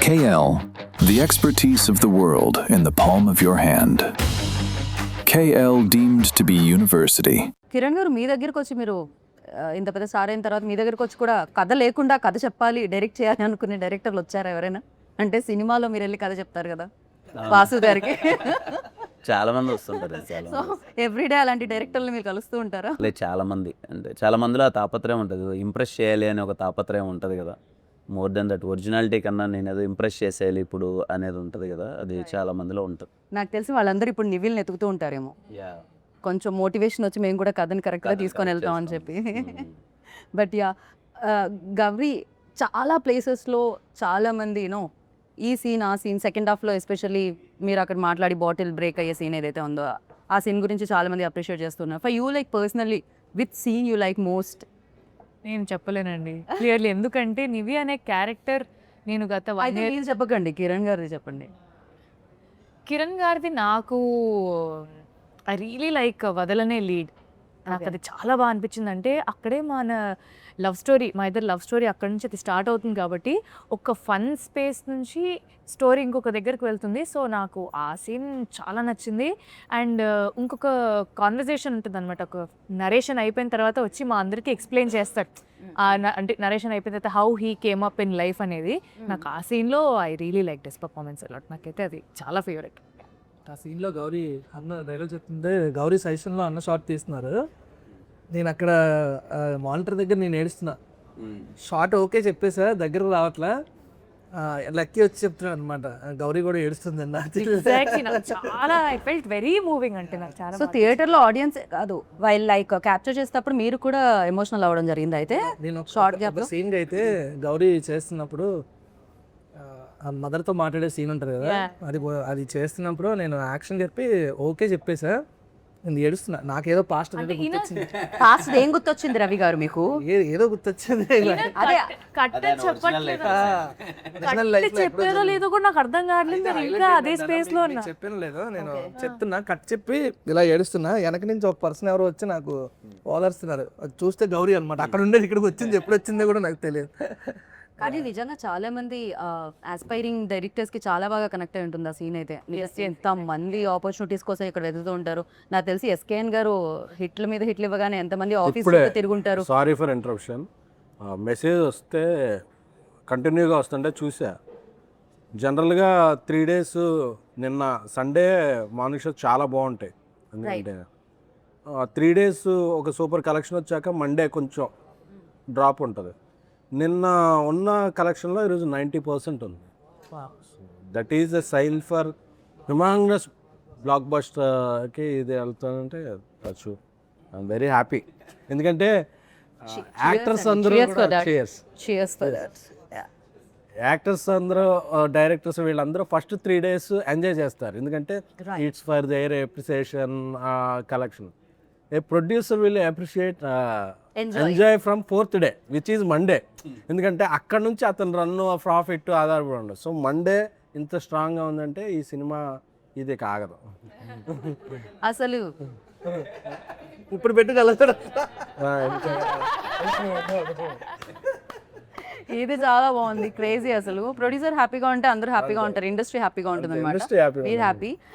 KL, the expertise of the world in the palm of your hand. KL deemed to be university. Kiran గారు మీ దగ్గరికి వచ్చి మీరు ఇంత పెద్ద స్టార్ అయిన తర్వాత మీ దగ్గరికి వచ్చి కూడా కథ లేకుండా కథ చెప్పాలి డైరెక్ట్ చేయాలి అనుకునే డైరెక్టర్లు వచ్చారా ఎవరైనా? అంటే సినిమాలో మీరు వెళ్ళి కథ చెప్తారు కదా వాసు గారికి. చాలా మంది వస్తుంటారు. సో ఎవ్రీడే అలాంటి డైరెక్టర్లు మీరు కలుస్తూ ఉంటారా? లేదు, చాలా మంది, అంటే చాలా మందిలో ఆ తాపత్రయం ఉంటుంది, ఇంప్రెస్ చేయాలి అనే ఒక తాపత్రయం ఉంటుంది కదా. మోర్ దెన్ దట్ ఒరిజినాలిటీ కన్నా నేను ఏదో ఇంప్రెస్ చేసేయాలి ఇప్పుడు అనేది ఉంటుంది కదా, అది చాలా మందిలో ఉంటుంది. నాకు తెలిసి వాళ్ళందరూ ఇప్పుడు నివిల్ని ఎతుకుతూ ఉంటారేమో, కొంచెం మోటివేషన్ వచ్చి మేము కూడా కథని కరెక్ట్గా తీసుకొని వెళ్తాం అని చెప్పి. బట్ యా, గౌరీ చాలా ప్లేసెస్లో చాలామంది యూనో ఈ సీన్ ఆ సీన్ సెకండ్ హాఫ్లో ఎస్పెషల్లీ మీరు అక్కడ మాట్లాడి బాటిల్ బ్రేక్ అయ్యే సీన్ ఏదైతే ఉందో ఆ సీన్ గురించి చాలామంది అప్రిషియేట్ చేస్తున్నారు. For you like personally which scene you like most? నేను చెప్పలేనండి క్లియర్లీ, ఎందుకంటే నివి అనే క్యారెక్టర్ నేను గత అయితే మీరు చెప్పకండి, కిరణ్ గారిది చెప్పండి. కిరణ్ గారిది నాకు ఐ రియలీ లైక్ వదలనే లీడ్. నాకు అది చాలా బాగా అనిపించింది. అంటే అక్కడే మన లవ్ స్టోరీ, మా ఇద్దరు లవ్ స్టోరీ అక్కడి నుంచి అది స్టార్ట్ అవుతుంది కాబట్టి ఒక ఫన్ స్పేస్ నుంచి స్టోరీ ఇంకొక దగ్గరికి వెళ్తుంది. సో నాకు ఆ సీన్ చాలా నచ్చింది. అండ్ ఇంకొక కాన్వర్జేషన్ ఉంటుంది అనమాట, ఒక నరేషన్ అయిపోయిన తర్వాత వచ్చి మా అందరికీ ఎక్స్ప్లెయిన్ చేస్తాడు. అంటే నరేషన్ అయిపోయిన తర్వాత how he came up in life అనేది. నాకు ఆ సీన్లో I really like this performance a lot. నాకైతే అది చాలా ఫేవరెట్. ఆ సీన్లో గౌరీ అన్న డైలాగ్ చెప్తుంటే గౌరీ సజెషన్లో అన్న షార్ట్ తీస్తున్నారు. నేను అక్కడ మానిటర్ దగ్గర నేను ఏడుస్తున్నా. షార్ట్ ఓకే చెప్పేసా, దగ్గర రావట్లా, లక్కీ వచ్చి చెప్తున్నాడు అనమాట, గౌరీ కూడా ఏడుస్తుంది అన్న. ఎగ్జాక్ట్లీ, నాకు చాలా ఐ ఫెల్ట్ వెరీ మూవింగ్. అంటే నాకు చాలా సో థియేటర్లో ఆడియన్స్ కాదు, వైల్ లైక్ క్యాప్చర్ చేసేటప్పుడు మీరు కూడా ఎమోషనల్ అవ్వడం జరిగింది. అయితే నేను షార్ట్ గ్యాప్ సీన్ అయితే గౌరీ చేస్తున్నప్పుడు మదర్తో మాట్లాడే సీన్ ఉంటుంది కదా, అది చేస్తున్నప్పుడు నేను యాక్షన్ చెప్పి ఓకే చెప్పేసా, నేను ఏడుస్తున్నా. నాకేదో పాస్ట్ గుర్తొచ్చింది. ఫాస్ట్ ఏం గుర్తొచ్చింది రవి గారు మీకు? ఏదో గుర్తొచ్చింది. అదే చెప్పేదో లేదో కూడా నాకు అర్థం కావట్లేదు. నేను ఇంకా అదే స్పేస్ లో ఉన్నా. చెప్పాను లేదు, నేను చెప్తున్నా, కట్ చెప్పి ఇలా ఏడుస్తున్నా. వెనక నుంచి ఒక పర్సన్ ఎవరు వచ్చి నాకు ఓదార్స్తున్నారు. అది చూస్తే గౌరీ అనమాట. అక్కడ ఉండేది ఇక్కడికి వచ్చింది, ఎప్పుడు వచ్చిందో కూడా నాకు తెలియదు. కానీ నిజంగా చాలా మంది ఆస్పైరింగ్ డైరెక్టర్స్ కి చాలా బాగా కనెక్ట్ అయి ఉంటుంది ఆ సీన్ అయితే. ఎంత మంది ఆపర్చునిటీస్ కోసం ఇక్కడ వెతుకుతూ ఉంటారు. నాకు తెలిసి ఎస్కేఎన్ గారు హిట్ల మీద హిట్లు ఇవ్వగానే ఎంతమంది ఆఫీస్ తిరుగుంటారు. Sorry for interruption. మెసేజ్ వస్తే కంటిన్యూగా వస్తుంటే చూసా. జనరల్గా 3 days నిన్న సండే మార్నింగ్ షో చాలా బాగుంటాయి. ఎందుకంటే 3 days ఒక సూపర్ కలెక్షన్ వచ్చాక మండే కొంచెం డ్రాప్ ఉంటుంది. నిన్న ఉన్న కలెక్షన్లో ఈరోజు 90% ఉంది. That is a sign for humongous బ్లాక్ బస్టర్కి ఇది వెళ్తానంటే వచ్చు. I'm very happy. ఎందుకంటే యాక్టర్స్ అందరూ యాక్టర్స్ అందరూ డైరెక్టర్స్ వీళ్ళందరూ ఫస్ట్ 3 days ఎంజాయ్ చేస్తారు. ఎందుకంటే it's for their appreciation collection. A producer will appreciate enjoy from 4th day which is Monday. ఎందుకంటే అక్కడ నుంచి అతను రన్ను ప్రాఫిట్ ఆధారపడి ఉండదు. సో మండే ఇంత స్ట్రాంగ్గా ఉందంటే ఈ సినిమా ఇది కాగదు అసలు. ఇప్పుడు పెట్టుకెళ్తాడు. ఇది చాలా బాగుంది, క్రేజీ. అసలు ప్రొడ్యూసర్ హ్యాపీగా ఉంటే అందరూ హ్యాపీగా ఉంటారు, ఇండస్ట్రీ హ్యాపీగా ఉంటుంది అనమాట. మీరు హ్యాపీ.